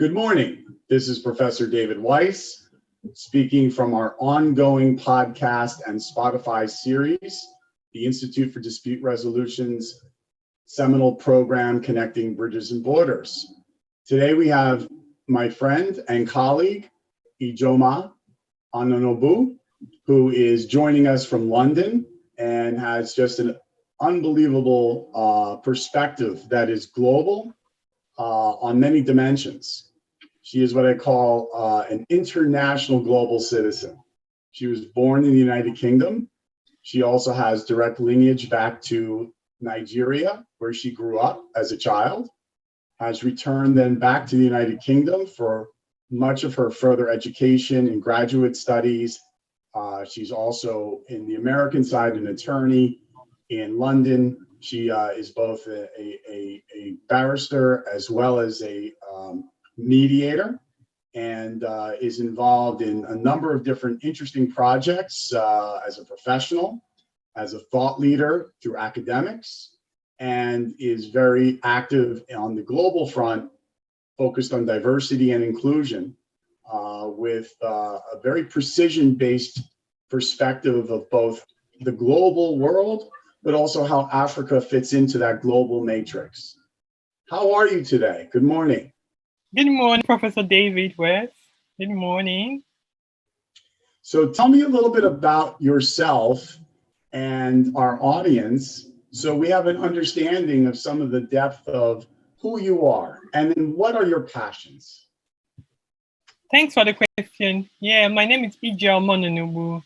Good morning. This is Professor David Weiss speaking from our ongoing podcast and Spotify series, the Institute for Dispute Resolution's seminal program Connecting Bridges and Borders. Today we have my friend and colleague, Ijeoma Ononogbu, who is joining us from London and has just an unbelievable perspective that is global on many dimensions. She is what I call an international global citizen. She was born in the United Kingdom. She also has direct lineage back to Nigeria, where she grew up as a child, has returned then back to the United Kingdom for much of her further education and graduate studies. She's also in the American side, an attorney in London. She is both a barrister as well as a mediator, and is involved in a number of different interesting projects as a professional, as a thought leader through academics, and is very active on the global front, focused on diversity and inclusion with a very precision-based perspective of both the global world, but also how Africa fits into that global matrix. How are you today? Good morning. Good morning, Professor David Weiss. Good morning. So tell me a little bit about yourself and our audience so we have an understanding of some of the depth of who you are, and then what are your passions? Thanks for the question. Yeah, my name is Ijeoma Ononogbu.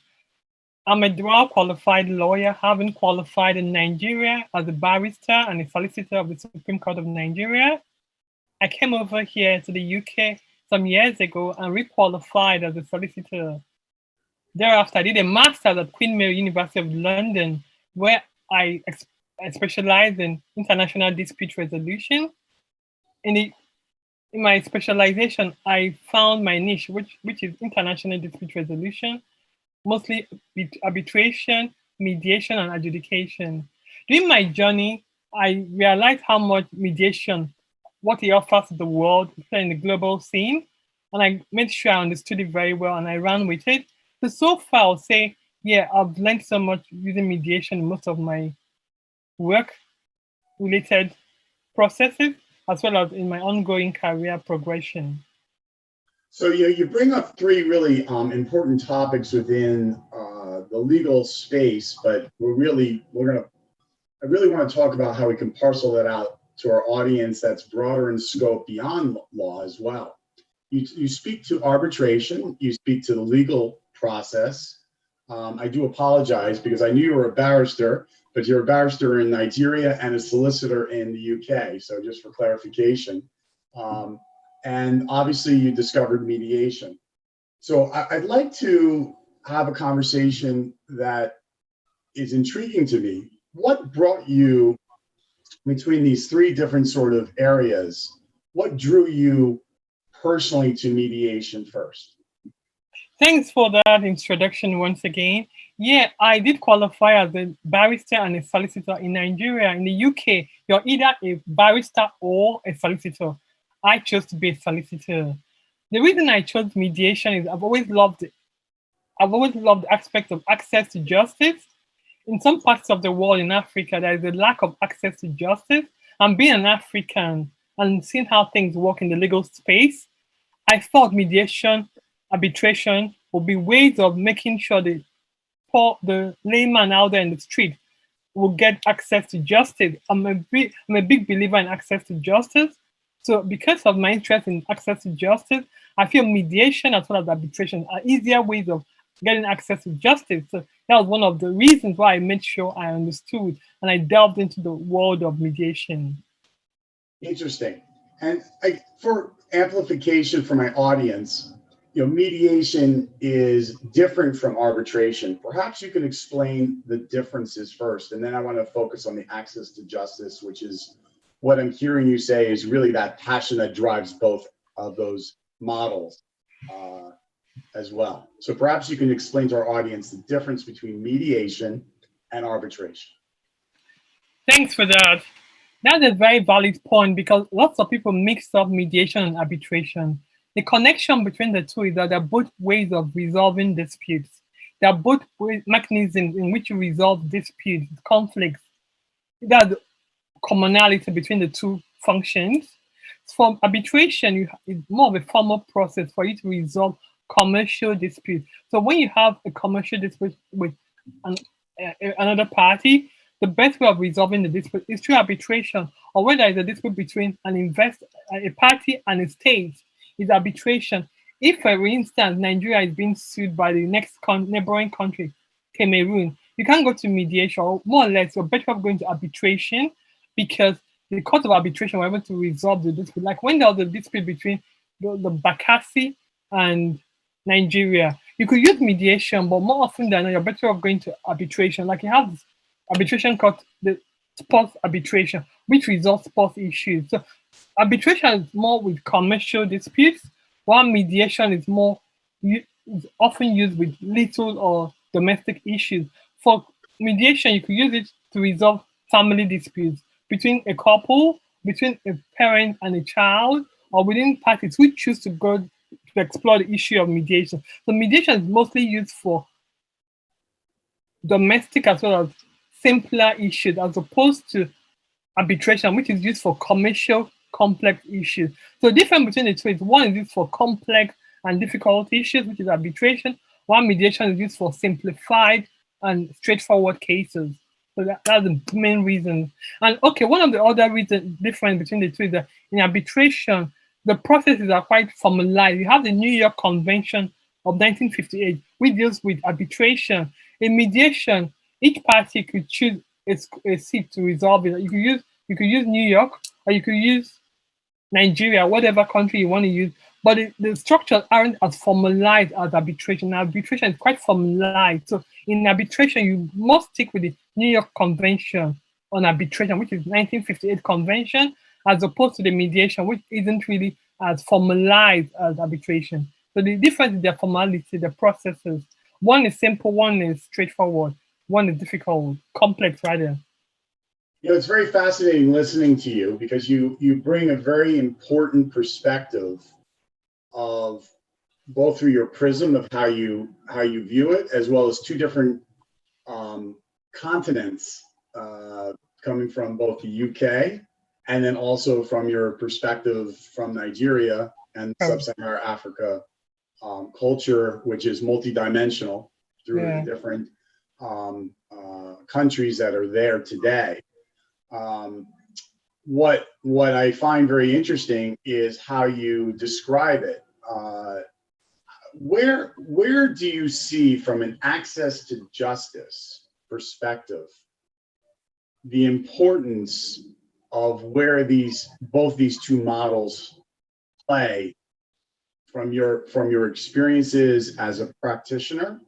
I'm a dual qualified lawyer, having qualified in Nigeria as a barrister and a solicitor of the Supreme Court of Nigeria. I came over here to the UK some years ago and re-qualified as a solicitor. Thereafter, I did a master's at Queen Mary University of London, where I specialize in international dispute resolution. In my specialization, I found my niche, which is international dispute resolution, mostly arbitration, mediation, and adjudication. During my journey, I realized how much mediation, what it offers to the world, in the global scene, and I made sure I understood it very well and I ran with it. So far, I'll say, yeah, I've learned so much using mediation in most of my work-related processes, as well as in my ongoing career progression. So you bring up three really important topics within the legal space, but I really want to talk about how we can parcel that out to our audience that's broader in scope beyond law as well. You speak to arbitration, you speak to the legal process. I do apologize because I knew you were a barrister, but you're a barrister in Nigeria and a solicitor in the UK. So just for clarification. And obviously you discovered mediation. So I'd like to have a conversation that is intriguing to me. What brought you between these three different sort of areas? What drew you personally to mediation first? Thanks for that introduction once again. Yeah, I did qualify as a barrister and a solicitor in Nigeria. In the UK, you're either a barrister or a solicitor. I chose to be a solicitor. The reason I chose mediation is I've always loved the aspect of access to justice. In some parts of the world, in Africa, there is a lack of access to justice. And being an African and seeing how things work in the legal space, I thought mediation, arbitration would be ways of making sure the layman out there in the street will get access to justice. I'm a big believer in access to justice. So because of my interest in access to justice, I feel mediation as well as arbitration are easier ways of getting access to justice. So that was one of the reasons why I made sure I understood and I delved into the world of mediation. Interesting. And for amplification for my audience, mediation is different from arbitration. Perhaps you can explain the differences first, and then I want to focus on the access to justice, which is what I'm hearing you say is really that passion that drives both of those models as well. So perhaps you can explain to our audience the difference between mediation and arbitration. Thanks for that. That's a very valid point because lots of people mix up mediation and arbitration. The connection between the two is that they're both ways of resolving disputes. They are both mechanisms in which you resolve disputes, conflicts. That's the commonality between the two functions. For arbitration, it's more of a formal process for you to resolve commercial disputes. So when you have a commercial dispute with an, another party, the best way of resolving the dispute is through arbitration, or when there is a dispute between a party and a state, is arbitration. If, for instance, Nigeria is being sued by the next neighboring country, Cameroon, you can't go to mediation, or more or less, you're better off going to arbitration because the court of arbitration were able to resolve the dispute. Like when there was a dispute between the Bakassi and Nigeria, you could use mediation, but more often than not, you're better off going to arbitration. Like you have this arbitration court, the sports arbitration, which resolves sports issues. So arbitration is more with commercial disputes, while mediation is often used with little or domestic issues. For mediation, you could use it to resolve family disputes between a couple, between a parent and a child, or within parties who choose to go to explore the issue of mediation. So mediation is mostly used for domestic as well as simpler issues, as opposed to arbitration, which is used for commercial complex issues. So the difference between the two is one is used for complex and difficult issues, which is arbitration, while mediation is used for simplified and straightforward cases. So that's the main reason. And okay, one of the other reasons difference between the two is that in arbitration, the processes are quite formalized. You have the New York Convention of 1958, which deals with arbitration. In mediation, each party could choose a seat to resolve it. You could use New York, or you could use Nigeria, whatever country you want to use. But the structures aren't as formalized as arbitration. Arbitration is quite formalized. So in arbitration, you must stick with the New York Convention on arbitration, which is 1958 convention, as opposed to the mediation, which isn't really as formalized as arbitration. So the difference is their formality, the processes. One is simple, one is straightforward, one is difficult, complex rather. You know, it's very fascinating listening to you because you bring a very important perspective of both through your prism of how you view it, as well as two different continents coming from both the UK and then also from your perspective from Nigeria and sub-Saharan Africa culture, which is multidimensional through the different countries that are there today. What I find very interesting is how you describe it. Where do you see, from an access to justice perspective, the importance of where both these two models play from your experiences as a practitioner,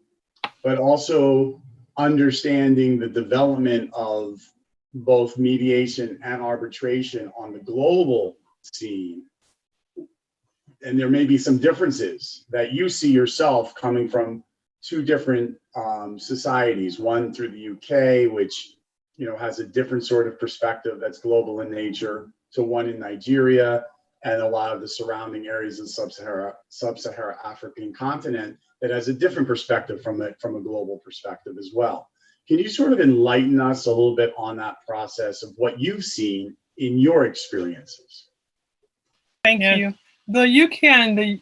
but also understanding the development of both mediation and arbitration on the global scene? And there may be some differences that you see yourself coming from two different societies, one through the UK, which has a different sort of perspective that's global in nature, to one in Nigeria and a lot of the surrounding areas of sub-Saharan African continent that has a different perspective from a global perspective as well. Can you sort of enlighten us a little bit on that process of what you've seen in your experiences? Thank you. The UK and the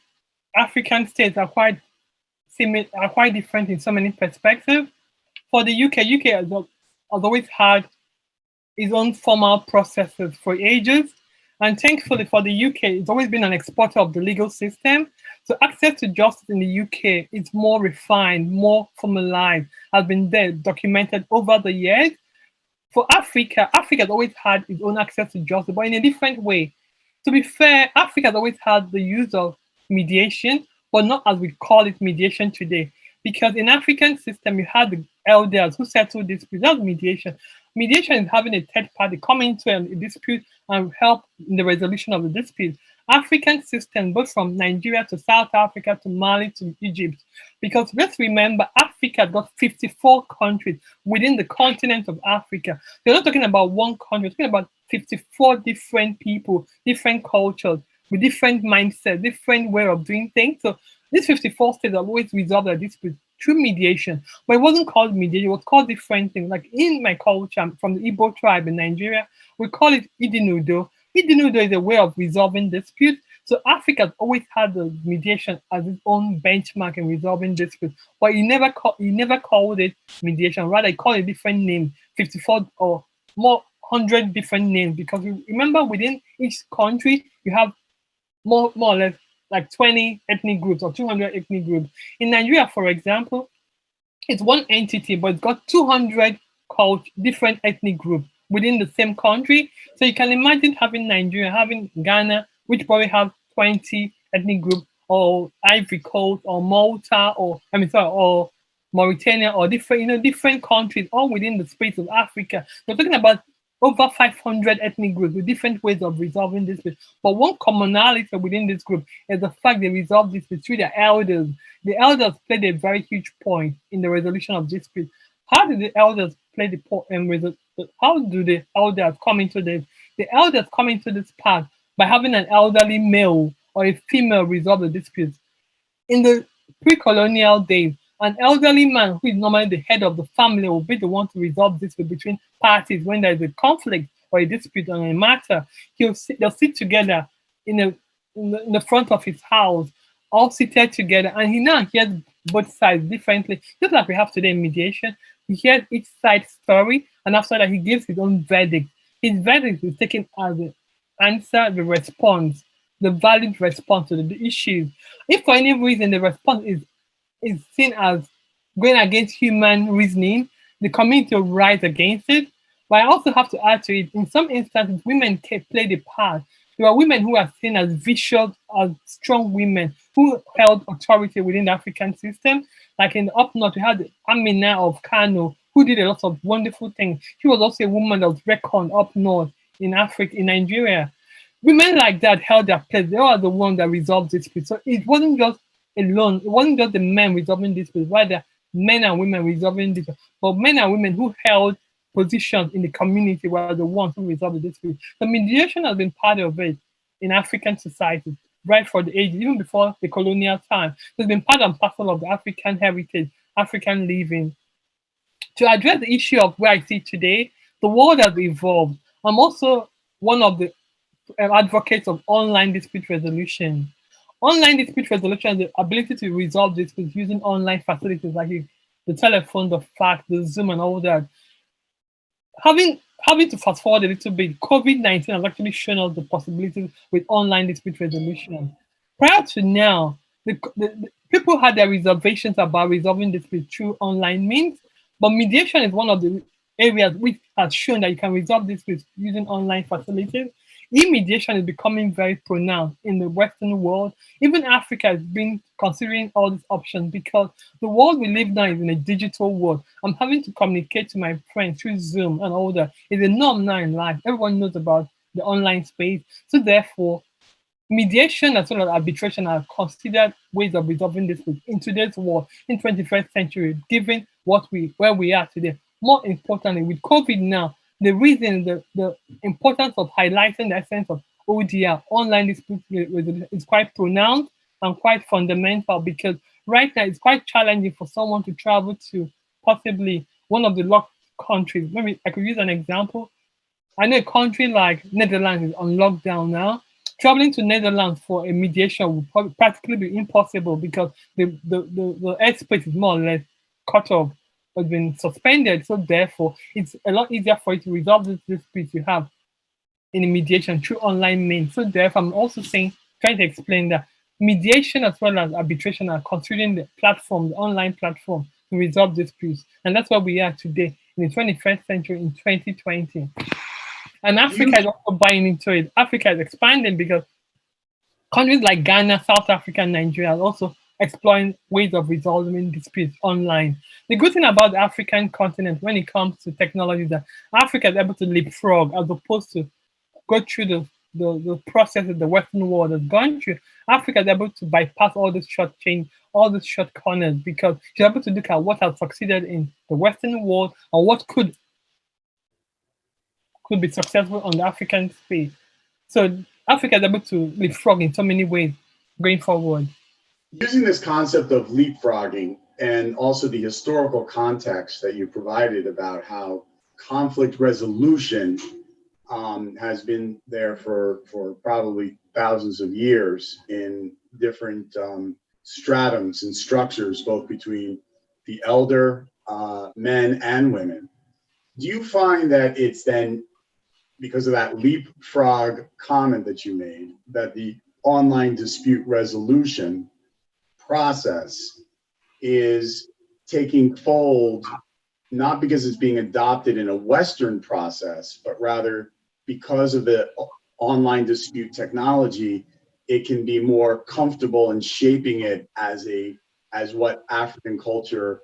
African states are quite similar, are quite different in so many perspectives. For the UK has always had its own formal processes for ages. And thankfully for the UK, it's always been an exporter of the legal system. So access to justice in the UK is more refined, more formalized, has been there, documented over the years. For Africa, Africa has always had its own access to justice, but in a different way. To be fair, Africa has always had the use of mediation, but not as we call it mediation today. Because in African system, you had the elders who settle disputes. That's mediation. Mediation is having a third party come into a dispute and help in the resolution of the dispute. African system, both from Nigeria to South Africa to Mali to Egypt, because let's remember, Africa has got 54 countries within the continent of Africa. They're not talking about one country, we're talking about 54 different people, different cultures, with different mindset, different way of doing things. So these 54 states have always resolved their disputes through mediation. But it wasn't called mediation, it was called different things. Like in my culture, I'm from the Igbo tribe in Nigeria, we call it Idinudo. Idinudo is a way of resolving disputes. So Africa has always had the mediation as its own benchmark in resolving disputes, but he never called it mediation. Rather, he called it a different name, 54 or more 100 different names. Because remember, within each country, you have more or less like 20 ethnic groups or 200 ethnic groups. In Nigeria, for example, it's one entity, but it's got 200 different ethnic groups within the same country. So you can imagine having Nigeria, having Ghana, which probably have 20 ethnic groups, or Ivory Coast, or Malta, or or Mauritania, or different countries, all within the space of Africa. We're talking about over 500 ethnic groups with different ways of resolving this. But one commonality within this group is the fact they resolve this through their elders. The elders played a very huge point in the resolution of dispute. How did the elders play the point and how do the elders come into this? The elders come into this path by having an elderly male or a female resolve the dispute. In the pre-colonial days, an elderly man who is normally the head of the family will be the one to resolve dispute between parties when there is a conflict or a dispute on a matter. They'll sit together in the front of his house, all seated together, and he now hears both sides differently, just like we have today in mediation. He hears each side's story, and after that, he gives his own verdict. His verdict is taken as the answer, the response, the valid response to the issues. If for any reason the response is seen as going against human reasoning, the community will rise against it. But I also have to add to it, in some instances, women played a part. There are women who are seen as vicious, as strong women who held authority within the African system. Like in the up north, we had Amina of Kano, who did a lot of wonderful things. She was also a woman that was reckoned up north in Africa, in Nigeria. Women like that held their place. They are the ones that resolved disputes. So it wasn't just alone. It wasn't just the men resolving disputes, rather men and women resolving disputes. But men and women who held positions in the community were the ones who resolved the dispute. So mediation has been part of it in African society right for the ages, even before the colonial time. So it's been part and parcel of the African heritage, African living. To address the issue of where I see today, the world has evolved. I'm also one of the advocates of online dispute resolution. Online dispute resolution is the ability to resolve disputes using online facilities like the telephone, the fax, the Zoom, and all that. Having to fast forward a little bit, COVID-19 has actually shown us the possibilities with online dispute resolution. Prior to now, the people had their reservations about resolving disputes through online means, but mediation is one of the areas which has shown that you can resolve disputes using online facilities. E-mediation is becoming very pronounced in the Western world. Even Africa has been considering all these options because the world we live now is in a digital world. I'm having to communicate to my friends through Zoom and all that. It's a norm now in life. Everyone knows about the online space. So therefore, mediation as well as arbitration are considered ways of resolving this in today's world, in 21st century, given where we are today. More importantly, with COVID now, the reason, the importance of highlighting the essence of ODR, online dispute resolution, is quite pronounced and quite fundamental because right now it's quite challenging for someone to travel to possibly one of the locked countries. Maybe I could use an example. I know a country like Netherlands is on lockdown now. Traveling to Netherlands for a mediation would practically be impossible because the airspace is more or less cut off, has been suspended. So therefore, it's a lot easier for you to resolve this dispute you have in a mediation through online means. So therefore, I'm also trying to explain that mediation as well as arbitration are considering the platform, the online platform, to resolve disputes. And that's where we are today in the 21st century in 2020. And Africa is also buying into it. Africa is expanding because countries like Ghana, South Africa, and Nigeria are also exploring ways of resolving disputes online. The good thing about the African continent when it comes to technology is that Africa is able to leapfrog as opposed to go through the process that the Western world has gone through. Africa is able to bypass all this short change, all these short corners, because she's able to look at what has succeeded in the Western world and what could could be successful on the African space. So Africa is able to leapfrog in so many ways going forward. Using this concept of leapfrogging and also the historical context that you provided about how conflict resolution has been there for probably thousands of years in different stratums and structures, both between the elder men and women. Do you find that it's then, because of that leapfrog comment that you made, that the online dispute resolution process is taking fold, not because it's being adopted in a Western process, but rather because of the online dispute technology, it can be more comfortable in shaping it as what African culture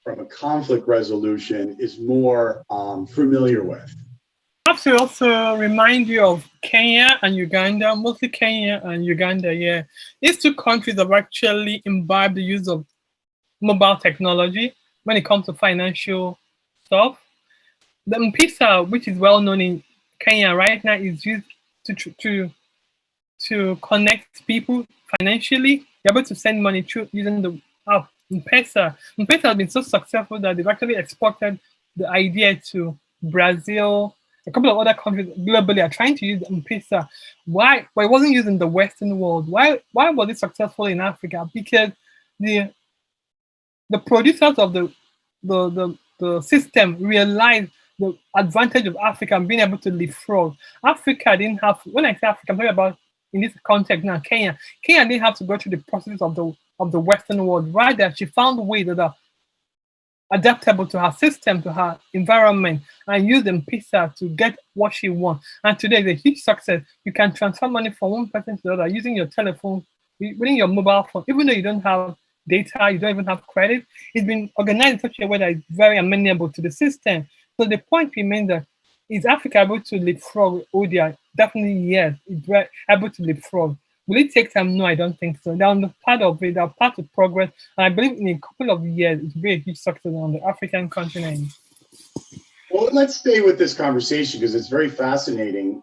from a conflict resolution is more familiar with? I have to also remind you of Kenya and Uganda, mostly Kenya and Uganda. Yeah, these two countries have actually imbibed the use of mobile technology when it comes to financial stuff. The M-Pesa, which is well known in Kenya right now, is used to connect people financially. You're able to send money through using the app M-Pesa. M-Pesa has been so successful that they've actually exported the idea to Brazil. A couple of other countries globally are trying to use M-Pesa. Why? Well, it wasn't used in the Western world. Why was it successful in Africa? Because the producers of the system realized the advantage of Africa and being able to leapfrog. Africa didn't have, when I say Africa, I'm talking about in this context now, Kenya. Kenya didn't have to go through the process of the Western world. Rather, she found ways that are adaptable to her system, to her environment, and use M-Pesa to get what she wants. And today, it's a huge success. You can transfer money from one person to the other using your telephone, within your mobile phone, even though you don't have data, you don't even have credit. It's been organized in such a way that it's very amenable to the system. So the point remains that, is Africa able to leapfrog ODI? Definitely yes, it's able to leapfrog. Will it take time? No, I don't think so. They're on the part of it, they're part of progress. And I believe in a couple of years, it will be a huge success on the African continent. Well, let's stay with this conversation because it's very fascinating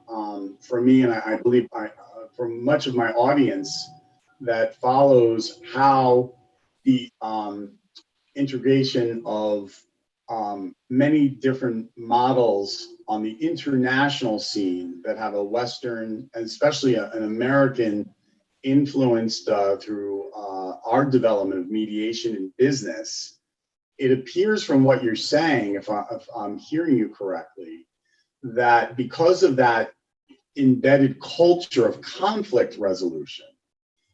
for me, and I believe for much of my audience that follows how the integration of many different models on the international scene that have a Western, and especially an American influenced through our development of mediation in business. It appears from what you're saying, if I'm hearing you correctly, that because of that embedded culture of conflict resolution,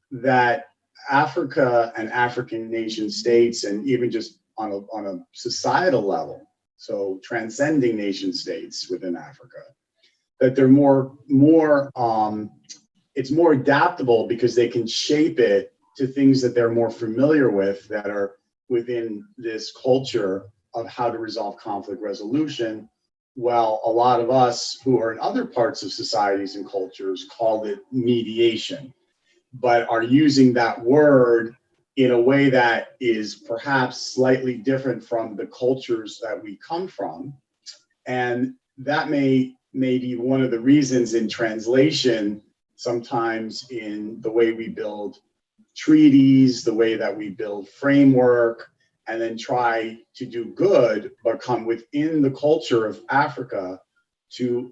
that Africa and African nation states, and even just on a societal level, so transcending nation states within Africa, that they're it's more adaptable because they can shape it to things that they're more familiar with, that are within this culture of how to resolve conflict resolution. Well, a lot of us who are in other parts of societies and cultures call it mediation, but are using that word in a way that is perhaps slightly different from the cultures that we come from. And that may be one of the reasons in translation, sometimes in the way we build treaties, the way that we build framework, and then try to do good, but come within the culture of Africa to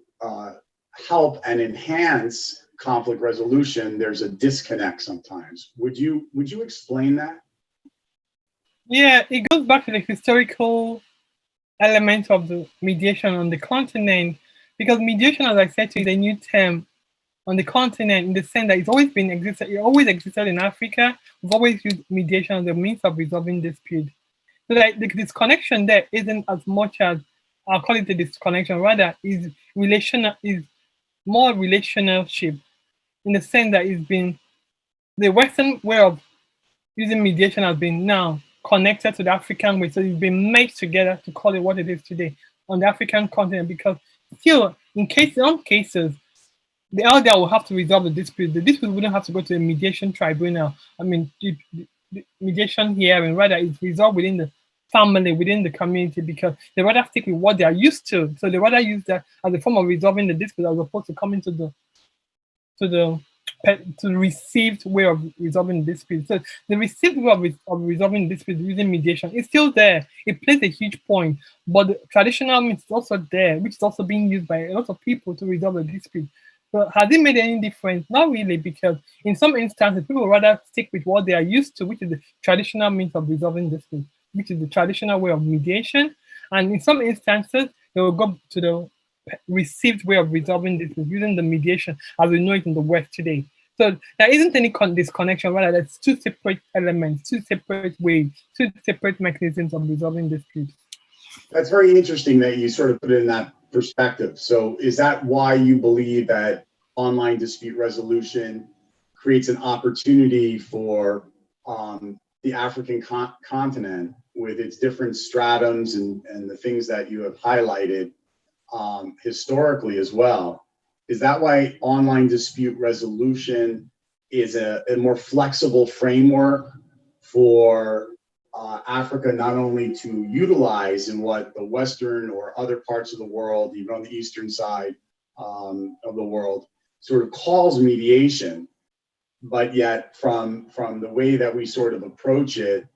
help and enhance conflict resolution, there's a disconnect sometimes. Would you explain that? Yeah, it goes back to the historical element of the mediation on the continent, because mediation, as I said to you, is a new term on the continent in the sense that it's always been existed. It always existed in Africa. We've always used mediation as a means of resolving dispute. So that the disconnection there isn't as much as, I'll call it a disconnection, rather is relational, is more relationship, in the sense that it's been, the Western way of using mediation has been now connected to the African way. So it's been made together to call it what it is today on the African continent, because still, in some cases, the elder will have to resolve the dispute. The dispute wouldn't have to go to a mediation tribunal. I mean, the mediation hearing, rather, is resolved within the family within the community because they rather stick with what they are used to. So they rather use that as a form of resolving the dispute as opposed to coming to the to the received way of resolving disputes. So the received way of resolving disputes using mediation is still there. It plays a huge point, but the traditional means is also there, which is also being used by a lot of people to resolve a dispute. So has it made any difference? Not really, because in some instances, people rather stick with what they are used to, which is the traditional means of resolving disputes, which is the traditional way of mediation. And in some instances, they will go to the received way of resolving this using the mediation as we know it in the West today. So there isn't any disconnection, rather there's two separate elements, two separate ways, two separate mechanisms of resolving disputes. That's very interesting that you sort of put it in that perspective. So is that why you believe that online dispute resolution creates an opportunity for the African continent with its different stratums and the things that you have highlighted historically as well? Is that why online dispute resolution is a more flexible framework for Africa not only to utilize in what the Western or other parts of the world, even on the Eastern side of the world, sort of calls mediation, but yet from the way that we sort of approach it,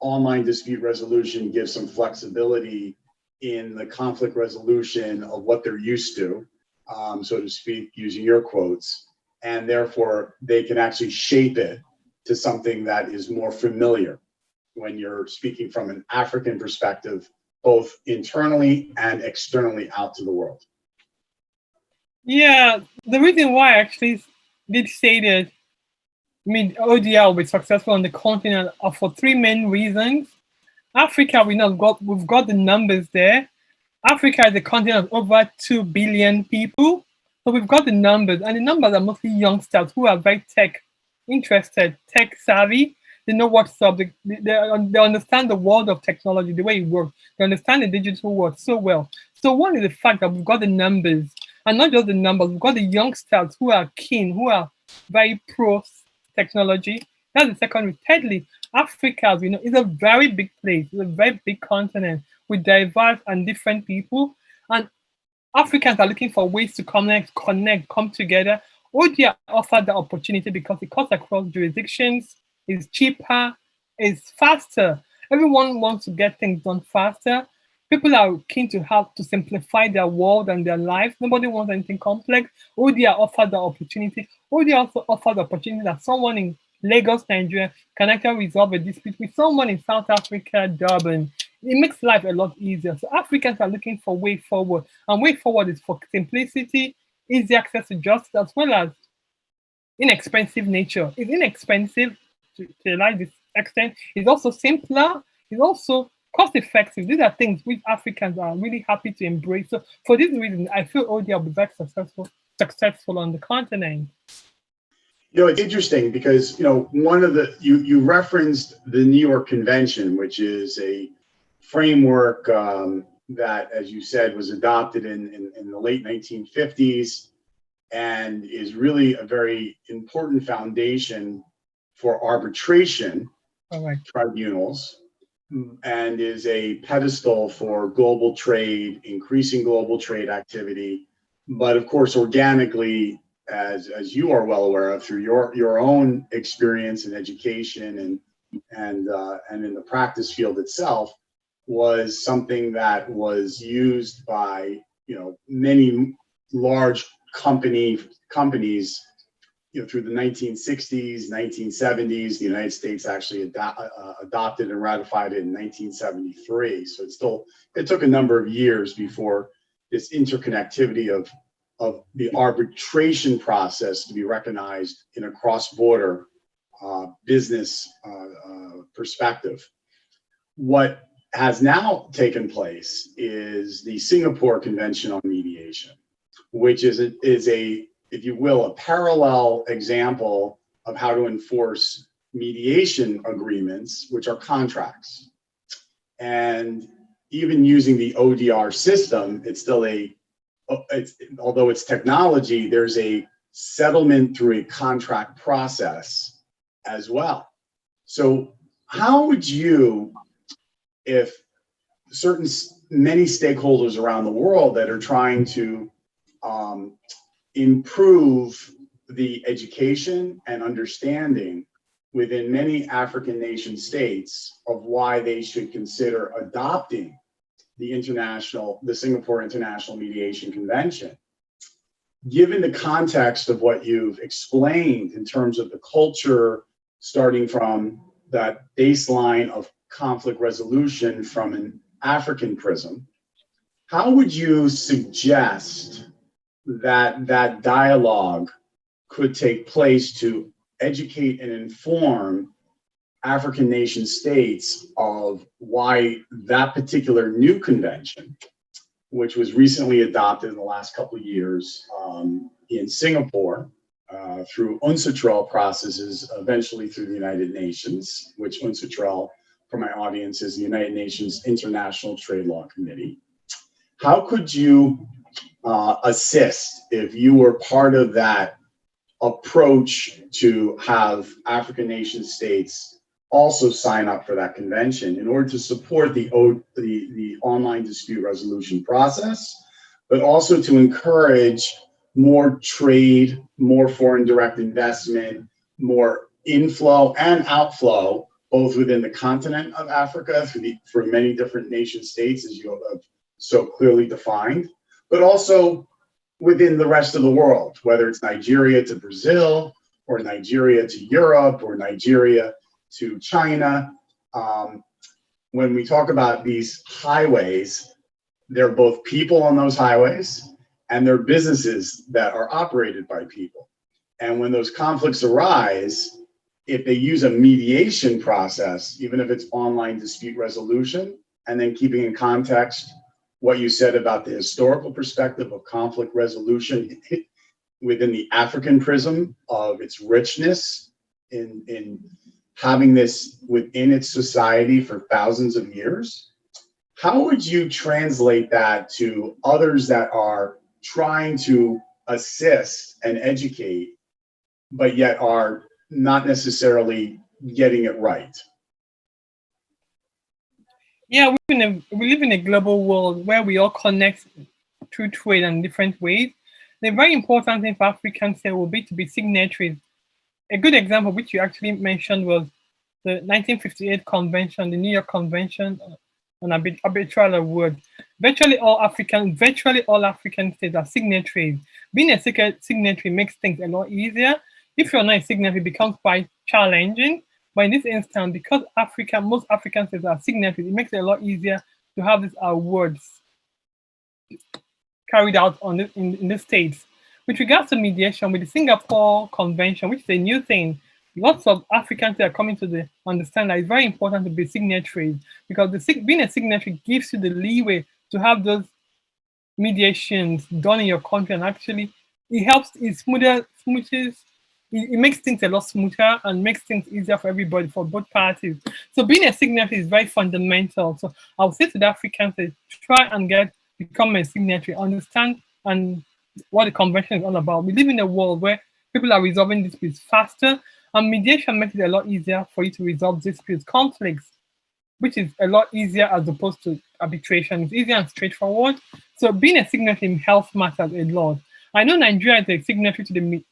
online dispute resolution gives some flexibility in the conflict resolution of what they're used to, so to speak, using your quotes, and therefore they can actually shape it to something that is more familiar when you're speaking from an African perspective, both internally and externally out to the world. Yeah, the reason why I actually did say that ODR will be successful on the continent are for three main reasons. Africa, we've got the numbers there. Africa is a continent of over 2 billion people. So we've got the numbers, and the numbers are mostly youngsters who are very tech interested, tech savvy. They know what's up. They understand the world of technology, the way it works. They understand the digital world so well. So one is the fact that we've got the numbers, and not just the numbers, we've got the youngsters who are keen, who are very pro technology. That's the second one. Thirdly, Africa, as we know, is a very big place. It's a very big continent with diverse and different people. And Africans are looking for ways to connect, come together. ODR offered the opportunity because it cuts across jurisdictions, is cheaper, is faster. Everyone wants to get things done faster. People are keen to help to simplify their world and their lives. Nobody wants anything complex. ODR offered the opportunity. ODR also offered the opportunity that someone in Lagos, Nigeria can actually resolve a dispute with someone in South Africa, Durban. It makes life a lot easier. So Africans are looking for way forward. And way forward is for simplicity, easy access to justice, as well as inexpensive nature. It's inexpensive to a large extent. It's also simpler. It's also cost effective. These are things which Africans are really happy to embrace. So for this reason, I feel ODR will be very successful on the continent. You know, it's interesting because, you know, one of the, you referenced the New York Convention, which is a framework that, as you said, was adopted in the late 1950s and is really a very important foundation for arbitration tribunals, and is a pedestal for global trade, increasing global trade activity, but of course, organically, as you are well aware of through your own experience in education and in the practice field itself, was something that was used by, you know, many large companies, you know, through the 1960s, 1970s. The United States actually adopted and ratified it in 1973. So it took a number of years before this interconnectivity of the arbitration process to be recognized in a cross-border business perspective. What has now taken place is the Singapore Convention on Mediation, which is a, if you will, a parallel example of how to enforce mediation agreements, which are contracts. And even using the ODR system, it's still although it's technology, there's a settlement through a contract process as well. So how would you if many stakeholders around the world that are trying to improve the education and understanding within many African nation states of why they should consider adopting the Singapore International Mediation Convention. Given the context of what you've explained in terms of the culture, starting from that baseline of conflict resolution from an African prism, how would you suggest that that dialogue could take place to educate and inform African nation states of why that particular new convention, which was recently adopted in the last couple of years in Singapore through UNCITRAL processes, eventually through the United Nations, which UNCITRAL, for my audience, is the United Nations International Trade Law Committee. How could you assist if you were part of that approach to have African nation states also sign up for that convention in order to support the online dispute resolution process, but also to encourage more trade, more foreign direct investment, more inflow and outflow, both within the continent of Africa for many different nation states, as you have so clearly defined, but also within the rest of the world, whether it's Nigeria to Brazil, or Nigeria to Europe, or Nigeria to China. When we talk about these highways, there are both people on those highways and there are businesses that are operated by people. And when those conflicts arise, if they use a mediation process, even if it's online dispute resolution, and then keeping in context what you said about the historical perspective of conflict resolution within the African prism of its richness in having this within its society for thousands of years, how would you translate that to others that are trying to assist and educate, but yet are not necessarily getting it right? Yeah, we live in a global world where we all connect through trade in different ways. The very important thing for Africans here will be to be signatories. A good example, which you actually mentioned, was the 1958 convention, the New York Convention on Arbitral Awards. Virtually all African states are signatories. Being a signatory makes things a lot easier. If you're not a signatory, it becomes quite challenging. But in this instance, because most African states are signatories, it makes it a lot easier to have these awards carried out in the states. With regards to mediation, with the Singapore Convention, which is a new thing, lots of Africans are coming to understand that it's very important to be signatories, because being a signatory gives you the leeway to have those mediations done in your country, and actually it makes things a lot smoother and makes things easier for everybody, for both parties. So being a signatory is very fundamental. So I would say to the Africans, try and become a signatory, understand and what the convention is all about. We live in a world where people are resolving disputes faster, and mediation makes it a lot easier for you to resolve disputes, conflicts, which is a lot easier as opposed to arbitration. It's easier and straightforward. So being a signatory in health matters a lot. I know Nigeria is a signatory to the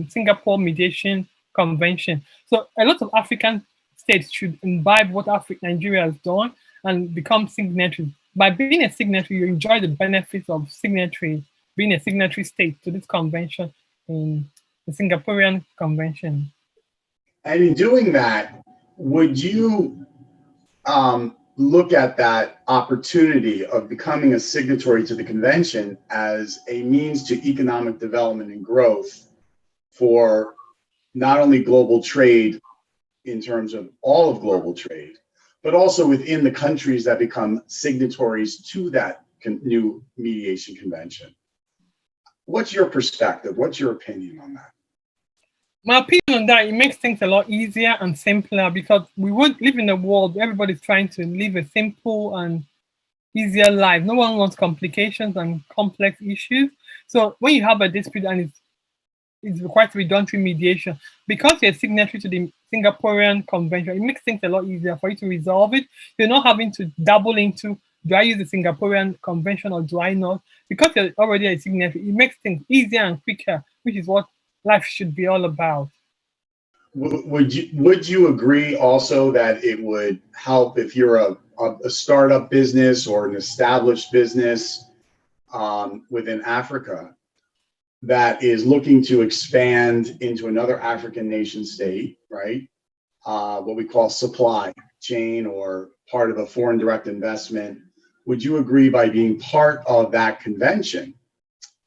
Singapore Mediation Convention. So a lot of African states should imbibe what Nigeria has done and become signatories. By being a signatory, you enjoy the benefits of being a signatory state to this convention in the Singaporean Convention. And in doing that, would you look at that opportunity of becoming a signatory to the convention as a means to economic development and growth for not only global trade in terms of all of global trade, but also within the countries that become signatories to that new mediation convention? What's your perspective? What's your opinion on that? My opinion on that, it makes things a lot easier and simpler, because we would live in a world where everybody's trying to live a simple and easier life. No one wants complications and complex issues. So when you have a dispute and it's it requires to be done through mediation. Because you're signatory to the Singaporean Convention, it makes things a lot easier for you to resolve it. You're not having to dabble into, do I use the Singaporean Convention or do I not? Because you're already a signatory, it makes things easier and quicker, which is what life should be all about. Would you agree also that it would help if you're a startup business or an established business within Africa that is looking to expand into another African nation state, right? What we call supply chain or part of a foreign direct investment. Would you agree by being part of that convention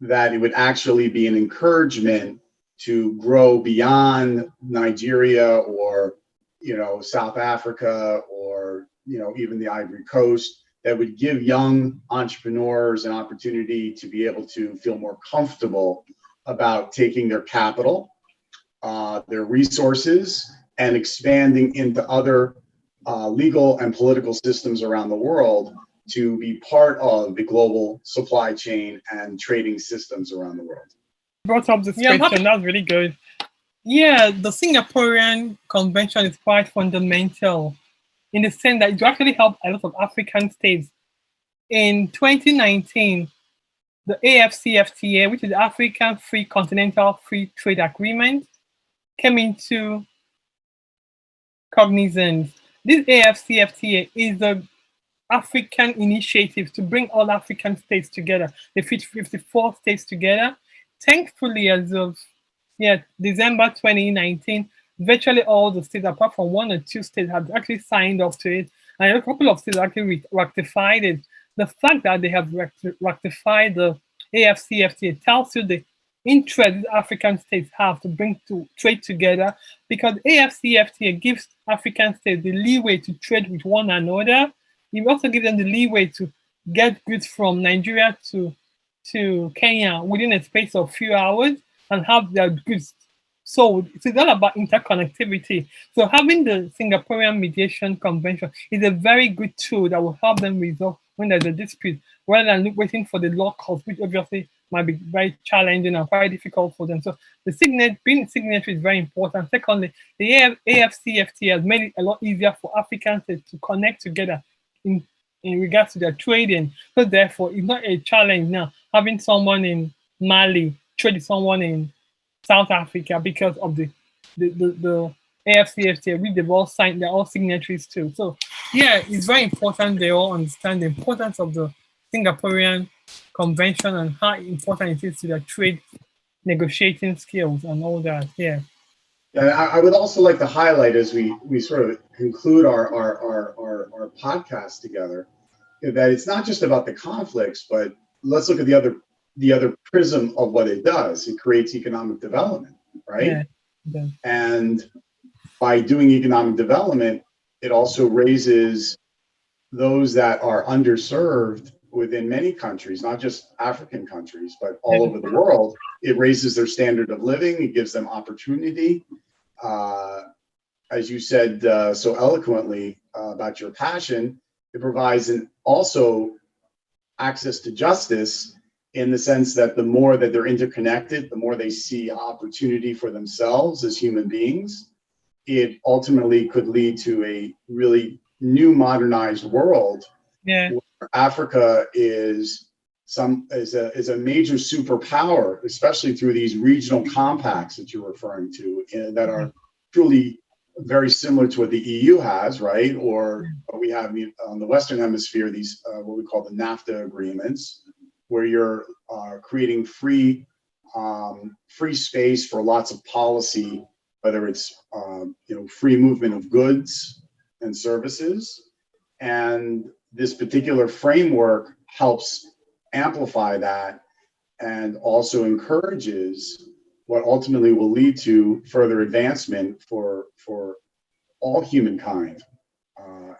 that it would actually be an encouragement to grow beyond Nigeria or, South Africa or, even the Ivory Coast, that would give young entrepreneurs an opportunity to be able to feel more comfortable about taking their capital, their resources, and expanding into other legal and political systems around the world to be part of the global supply chain and trading systems around the world? Brought up this question, that's really good. Yeah, the Singaporean Convention is quite fundamental in the sense that it will actually help a lot of African states. In 2019, the AFCFTA, which is the African Free Continental Free Trade Agreement, came into cognizance. This AFCFTA is the African initiative to bring all African states together, the 54 states together. Thankfully, as of December 2019, virtually all the states, apart from one or two states, have actually signed up to it, and a couple of states actually ratified it. The fact that they have ratified the AFCFTA tells you the interest African states have to bring to trade together, because AFCFTA gives African states the leeway to trade with one another. It also gives them the leeway to get goods from Nigeria to Kenya within a space of few hours and have their goods sold. So it's all about interconnectivity. So having the Singaporean Mediation Convention is a very good tool that will help them resolve when there's a dispute, rather than waiting for the law courts, which obviously might be very challenging and quite difficult for them. So being signatory is very important. Secondly, the AFCFTA has made it a lot easier for Africans to connect together in regards to their trading. So therefore, it's not a challenge now having someone in Mali trade with someone in South Africa because of the AFCFTA, which they've all signed, they're all signatories too. So yeah, it's very important they all understand the importance of the Singaporean Convention and how important it is to their trade negotiating skills and all that. Yeah. And I would also like to highlight, as we sort of conclude our podcast together, that it's not just about the conflicts, but let's look at the other prism of what it does. It creates economic development, right? Yeah. And by doing economic development, it also raises those that are underserved within many countries, not just African countries, but all over the world. It raises their standard of living. It gives them opportunity. As you said so eloquently about your passion, it provides also access to justice, in the sense that the more that they're interconnected, the more they see opportunity for themselves as human beings. It ultimately could lead to a really new modernized world, where Africa is a major superpower, especially through these regional compacts that you're referring to, that are truly very similar to what the EU has, right? Or we have on the Western Hemisphere, these what we call the NAFTA agreements, where you're creating free space for lots of policy, whether it's free movement of goods and services. And this particular framework helps amplify that, and also encourages what ultimately will lead to further advancement for all humankind,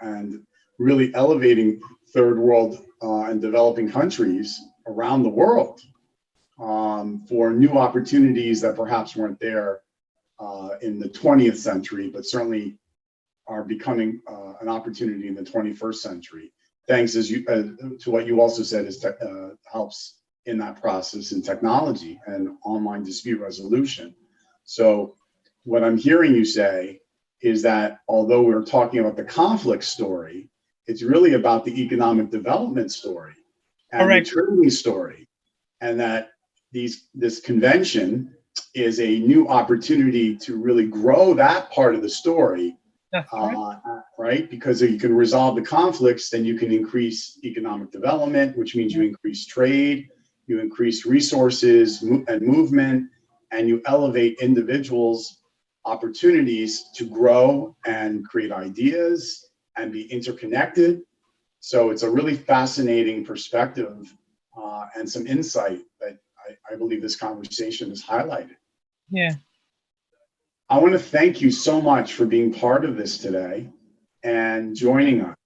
and really elevating third world and developing countries around the world for new opportunities that perhaps weren't there in the 20th century, but certainly are becoming an opportunity in the 21st century. Thanks to what you also said, helps in that process in technology and online dispute resolution. So what I'm hearing you say is that although we're talking about the conflict story, it's really about the economic development story and Correct. the trading story, and that this convention is a new opportunity to really grow that part of the story. That's right. Right? Because if you can resolve the conflicts, then you can increase economic development, which means you increase trade, you increase resources and movement, and you elevate individuals' opportunities to grow and create ideas and be interconnected. So it's a really fascinating perspective and some insight that I believe this conversation has highlighted. Yeah. I want to thank you so much for being part of this today and joining us.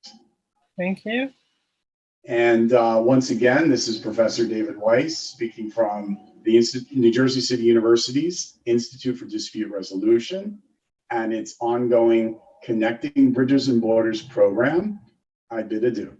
Thank you. And once again, this is Professor David Weiss speaking from the New Jersey City University's Institute for Dispute Resolution and its ongoing Connecting Bridges and Borders program. I bid adieu.